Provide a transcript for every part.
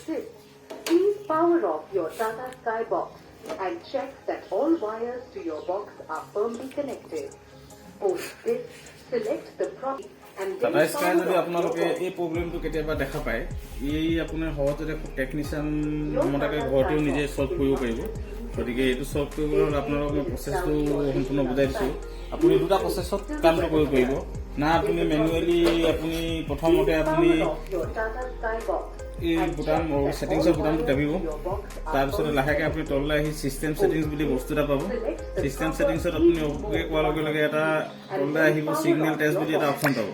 exists, please power off your Tata Sky box and check that all wires to your box are firmly connected. Post this, select the product and then Tata Sky power যদি off আপোনালোকে your box. এই প্ৰব্লেমটো কেতিয়াবা দেখা পায়, এই আপোনাৰ সহজতে টেকনিচিয়ান মতাকে ঘৰতেও নিজে সলভ কৰিব পাৰিব। গতিকে এইটো সলভ কৰিবলৈ হ'লে আপোনালোকক মই প্ৰচেছটো সম্পূৰ্ণ বুজাই দিছোঁ। আপুনি দুটা প্ৰচেছত কামটো কৰিব পাৰিব। না আপুনি মেনুৱেলি আপুনি প্ৰথমতে আপুনি Power off your Tata Sky box. এই বুটাম ছেটিংছৰ বুটামটো দাবিব। তাৰপিছত লাহেকৈ আপুনি তললৈ আহি ছিষ্টেম ছেটিংছ বুলি বস্তু এটা পাব। ছিষ্টেম ছেটিংছত আপুনি অ'কে কোৱাৰ লগে লগে এটা তললৈ আহিব ছিগনেল টেষ্ট বুলি এটা অপশ্যন পাব।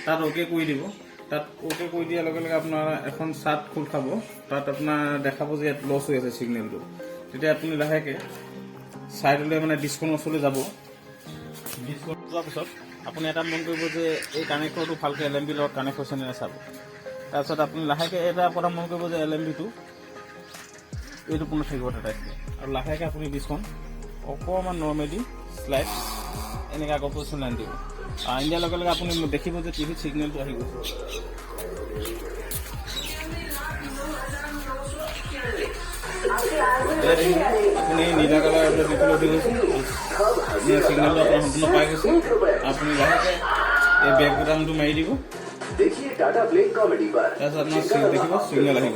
তাত অ'কে কৰি দিব। তাত অ'কে কৰি দিয়াৰ লগে লগে আপোনাৰ এখন চাৰ্ট খোল খাব। তাত আপোনাৰ দেখাব যে ইয়াত লছ হৈ আছে ছিগনেলটো। তেতিয়া আপুনি লাহেকৈ ছাইডলৈ মানে ডিছখনৰ ওচৰলৈ যাব। ডিছখন যোৱাৰ পিছত আপুনি এটা মন কৰিব যে এই কানেক্টৰটো ভালকৈ LMB লগত কানেক্ট হৈছে নে চাব। তাৰপিছত আপুনি লাহেকৈ এটা কথা মন কৰিব যে LMBটো এইটো পুনৰ থাকিব Tata Sky। আৰু লাহেকৈ আপুনি ডিছখন অকণমান নৰ্মেলি শ্লাইড এনেকৈ আগৰ পজিশ্যন আনি দিব। আনি দিয়াৰ লগে লগে আপুনি দেখিব যে টিভিত ছিগনেলটো আহি গৈছে। আপুনি নীলা কালাৰ বিপুল উঠি গৈছে, ছিগনেলটো আপোনাৰ সম্পূৰ্ণ পাই গৈছে। আপুনি লাহেকৈ এই বেক বুটামটো মাৰি দিব। তাৰপিছত আপোনাৰ দেখিব ছিগনেল আহিব।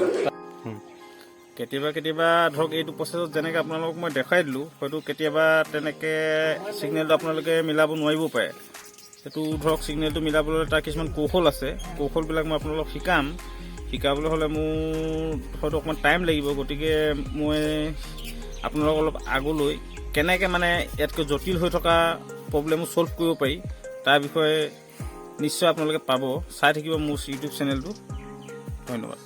কেতিয়াবা ধৰক এইটো প্ৰচেছত যেনেকৈ আপোনালোকক মই দেখাই দিলোঁ, হয়তো কেতিয়াবা তেনেকৈ ছিগনেলটো আপোনালোকে মিলাব নোৱাৰিব পাৰে। সেইটো ধৰক ছিগনেলটো মিলাবলৈ তাৰ কিছুমান কৌশল আছে। কৌশলবিলাক মই আপোনালোকক শিকাবলৈ হ'লে মোৰ হয়তো অকণমান টাইম লাগিব। গতিকে মই আপোনালোকক অলপ আগলৈ কেনেকৈ মানে ইয়াতকৈ জটিল হৈ থকা প্ৰব্লেমো ছল্ভ কৰিব পাৰি তাৰ বিষয়ে নিশ্চয় আপোনালোকে পাব। চাই থাকিব মোৰ ইউটিউব চেনেলটো। ধন্যবাদ।